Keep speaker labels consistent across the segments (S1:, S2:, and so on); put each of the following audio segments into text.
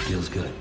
S1: Feels good.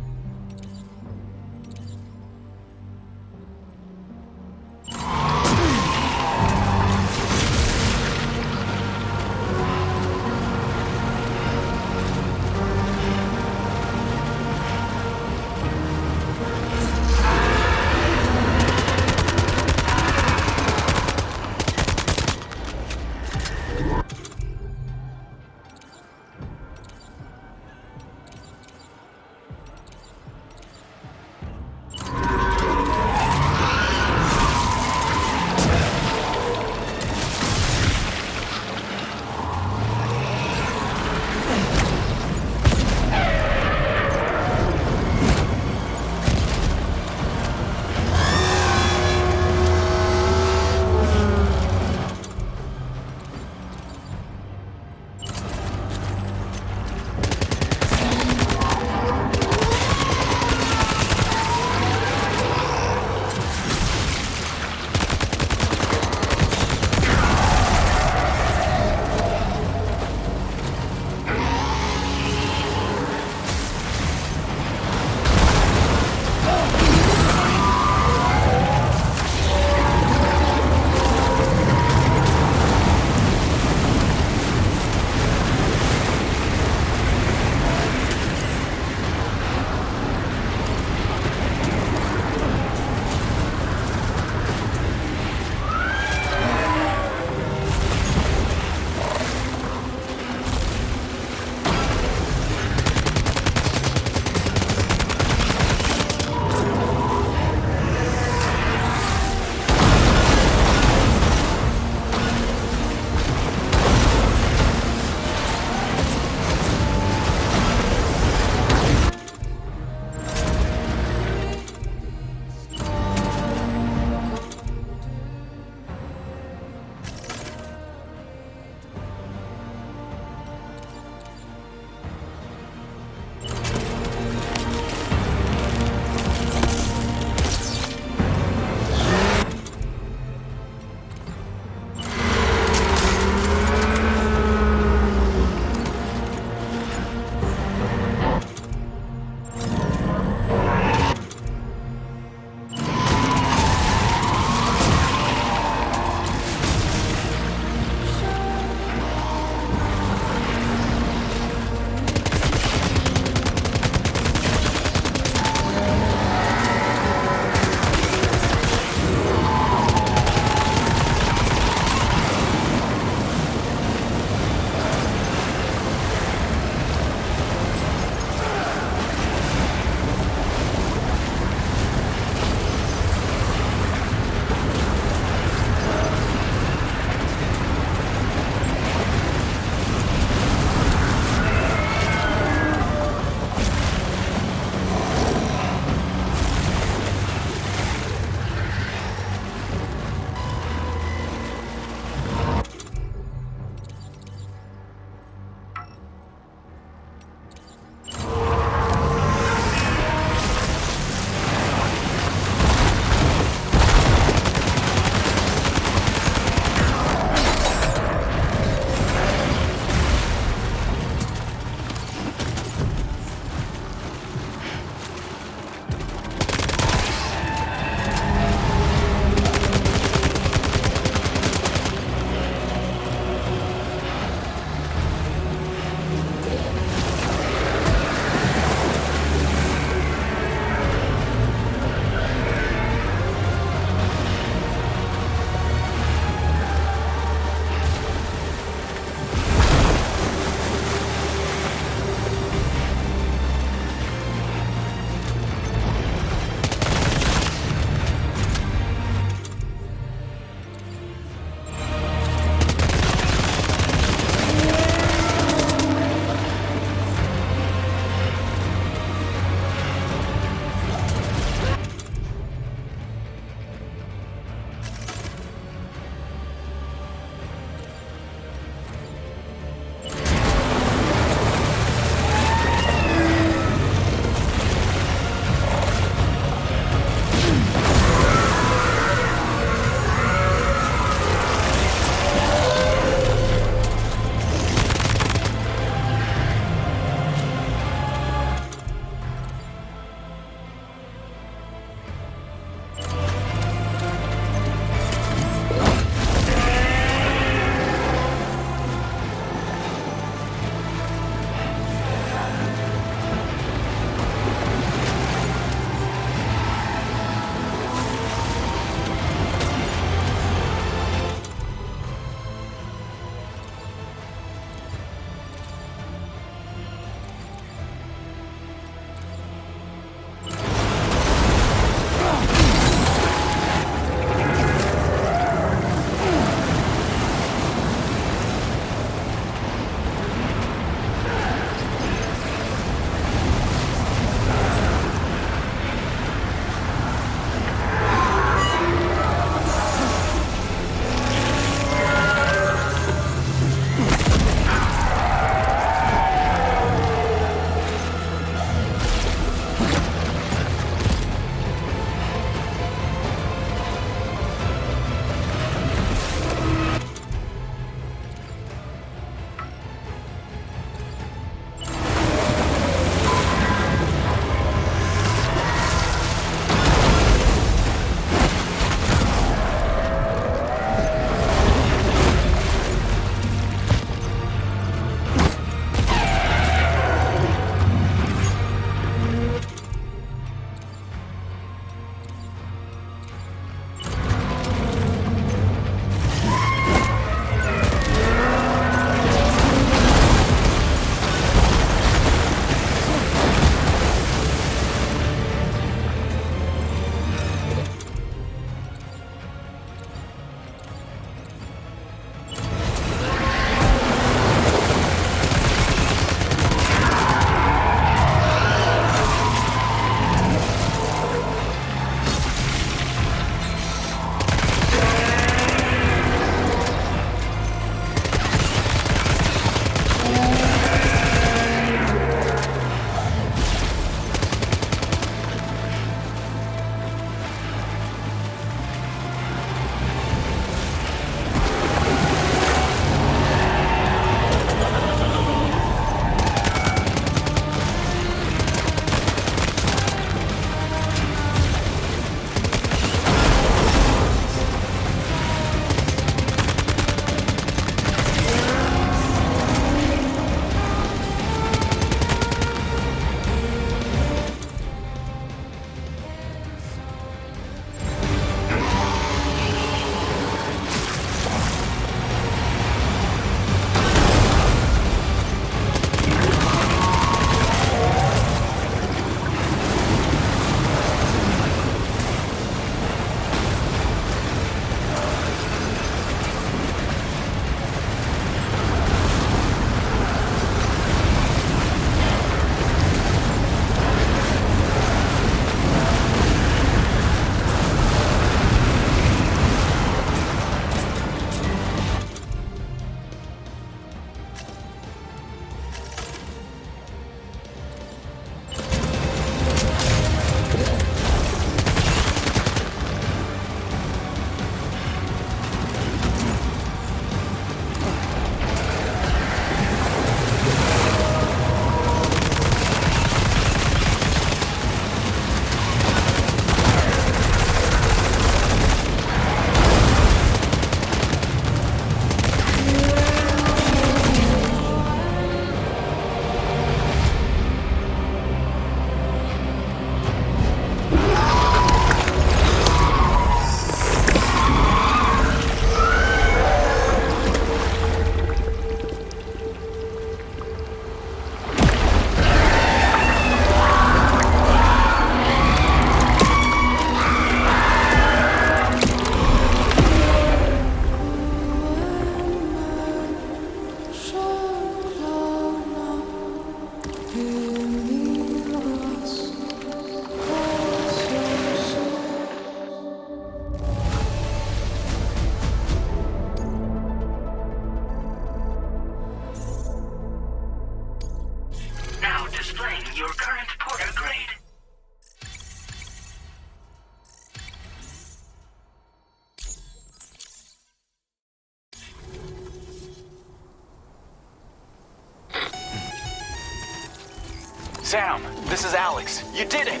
S1: Sam, this is Alex. You did it!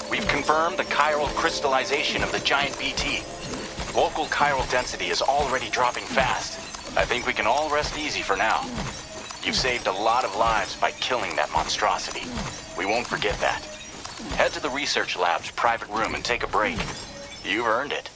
S1: We've confirmed the chiral crystallization of the giant BT. Local chiral density is already dropping fast. I think we can all rest easy for now. You've saved a lot of lives by killing that monstrosity. We won't forget that. Head to the research lab's private room and take a break. You've earned it.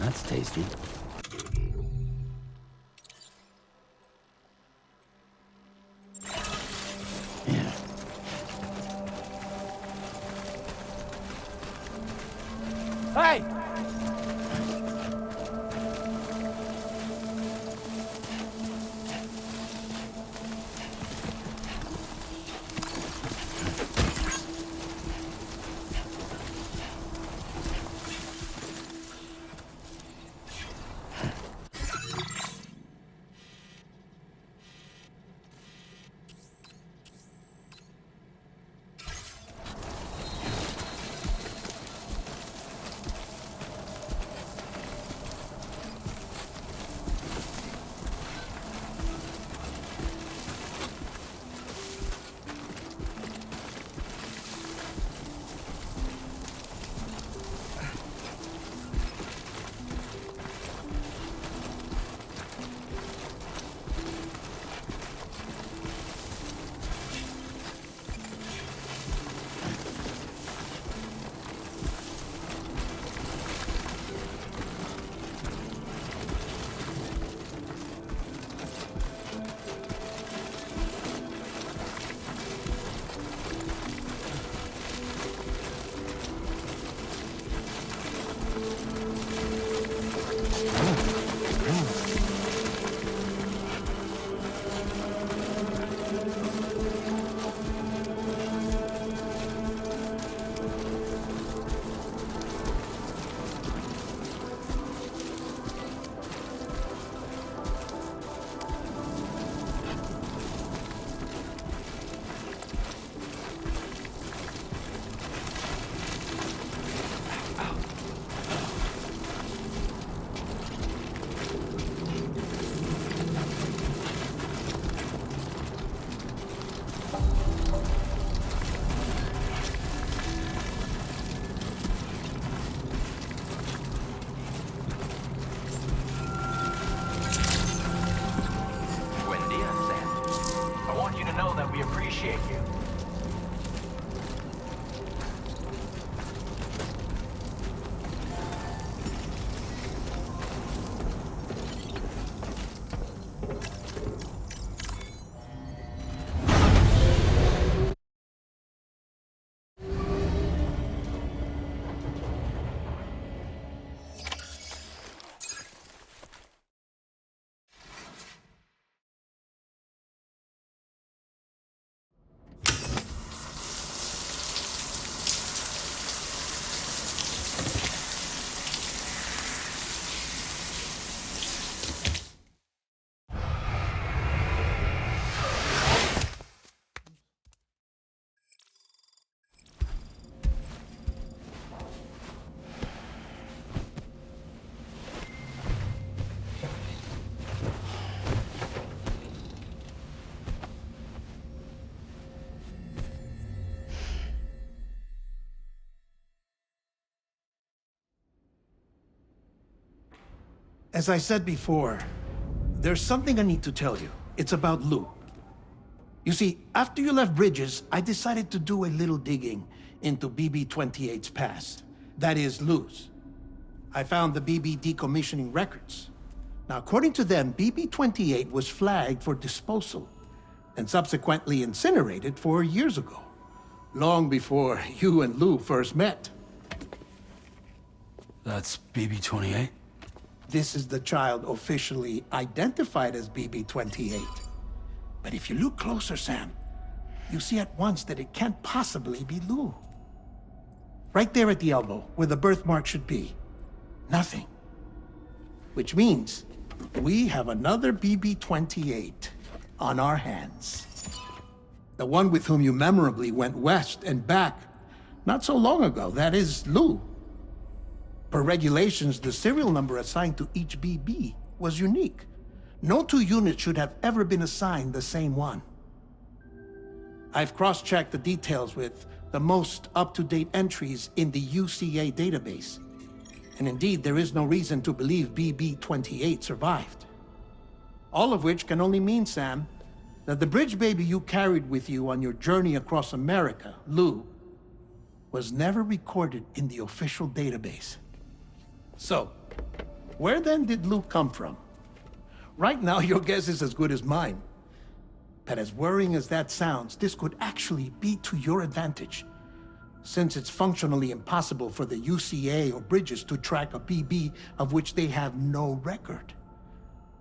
S2: That's tasty. Yeah.
S3: Hey!
S4: As I said before, there's something I need to tell you. It's about Lou. You see, after you left Bridges, I decided to do a little digging into BB-28's past. That is, Lou's. I found the BB decommissioning records. Now, according to them, BB-28 was flagged for disposal and subsequently incinerated 4 years ago, long before you and Lou first met.
S2: That's BB-28?
S4: This is the child officially identified as BB-28. But if you look closer, Sam, you see at once that it can't possibly be Lou. Right there at the elbow, where the birthmark should be. Nothing. Which means we have another BB-28 on our hands. The one with whom you memorably went west and back not so long ago, that is Lou. Per regulations, the serial number assigned to each BB was unique. No two units should have ever been assigned the same one. I've cross-checked the details with the most up-to-date entries in the UCA database. And indeed, there is no reason to believe BB-28 survived. All of which can only mean, Sam, that the bridge baby you carried with you on your journey across America, Lou, was never recorded in the official database. So, where then did Lou come from? Right now, your guess is as good as mine. But as worrying as that sounds, this could actually be to your advantage, since it's functionally impossible for the UCA or Bridges to track a BB of which they have no record.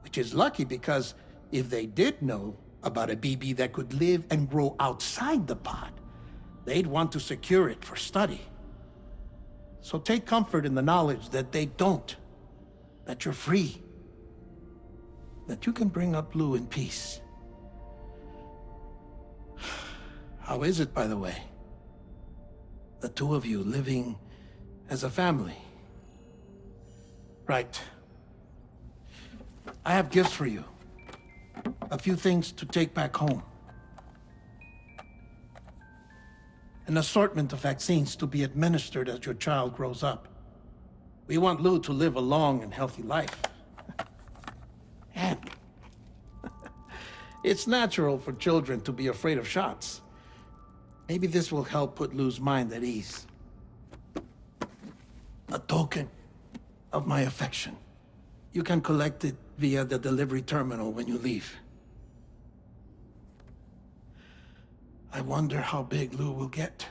S4: Which is lucky because if they did know about a BB that could live and grow outside the pod, they'd want to secure it for study. So take comfort in the knowledge that they don't, that you're free, that you can bring up Lou in peace. How is it, by the way? The two of you living as a family. Right. I have gifts for you. A few things to take back home. An assortment of vaccines to be administered as your child grows up. We want Lou to live a long and healthy life. And it's natural for children to be afraid of shots. Maybe this will help put Lou's mind at ease. A token of my affection. You can collect it via the delivery terminal when you leave. I wonder how big Lou will get.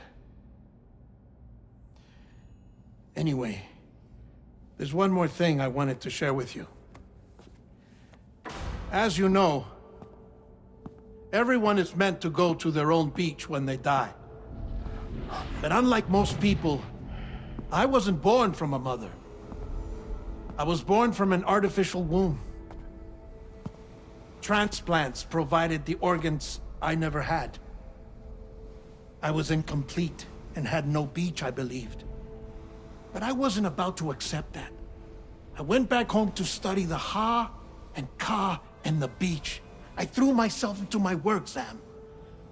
S4: Anyway, there's one more thing I wanted to share with you. As you know, everyone is meant to go to their own beach when they die. But unlike most people, I wasn't born from a mother. I was born from an artificial womb. Transplants provided the organs I never had. I was incomplete and had no beach, I believed. But I wasn't about to accept that. I went back home to study the Ha and Ka and the beach. I threw myself into my work, Sam.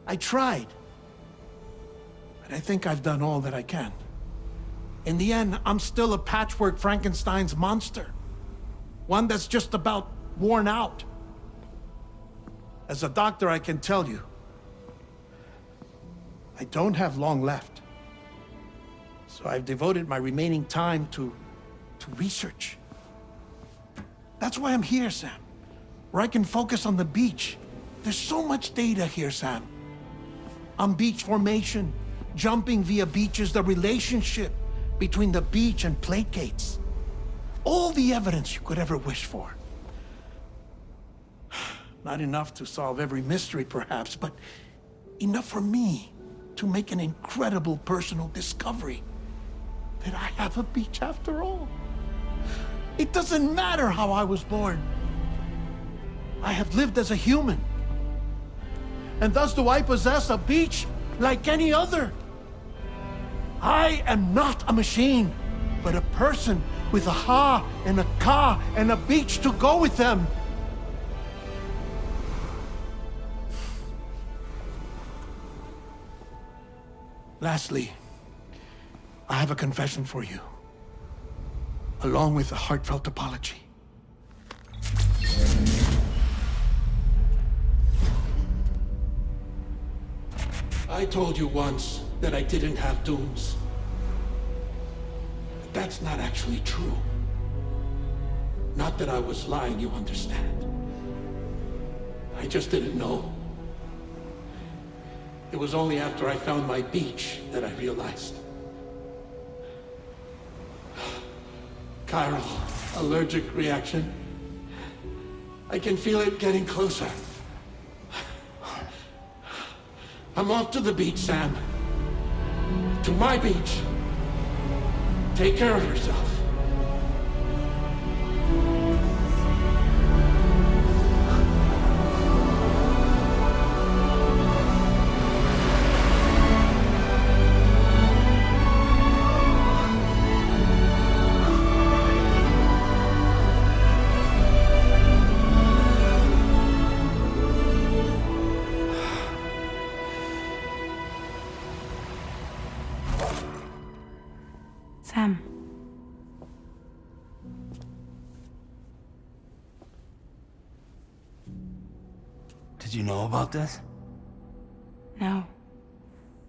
S4: I tried. But I think I've done all that I can. In the end, I'm still a patchwork Frankenstein's monster. One that's just about worn out. As a doctor, I can tell you, I don't have long left. So I've devoted my remaining time to research. That's why I'm here, Sam. Where I can focus on the beach. There's so much data here, Sam. On beach formation, jumping via beaches, the relationship between the beach and plate gates. All the evidence you could ever wish for. Not enough to solve every mystery, perhaps, but enough for me to make an incredible personal discovery that I have a beach after all. It doesn't matter how I was born. I have lived as a human. And thus do I possess a beach like any other. I am not a machine, but a person with a Ha and a Ka and a beach to go with them. Lastly, I have a confession for you, along with a heartfelt apology. I told you once that I didn't have dooms. But that's not actually true. Not that I was lying, you understand. I just didn't know. It was only after I found my beach that I realized. Chiral allergic reaction. I can feel it getting closer. I'm off to the beach, Sam. To my beach. Take care of yourself.
S5: Sam.
S2: Did you know about this?
S5: No.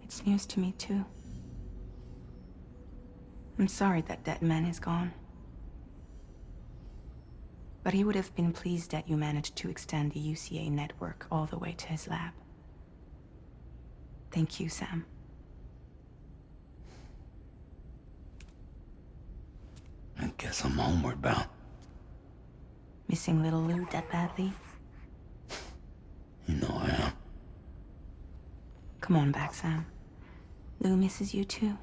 S5: It's news to me, too. I'm sorry that man is gone. But he would have been pleased that you managed to extend the UCA network all the way to his lab. Thank you, Sam.
S2: I guess I'm homeward bound.
S5: Missing little Lou that badly?
S2: You know I am.
S5: Come on back, Sam. Lou misses you too.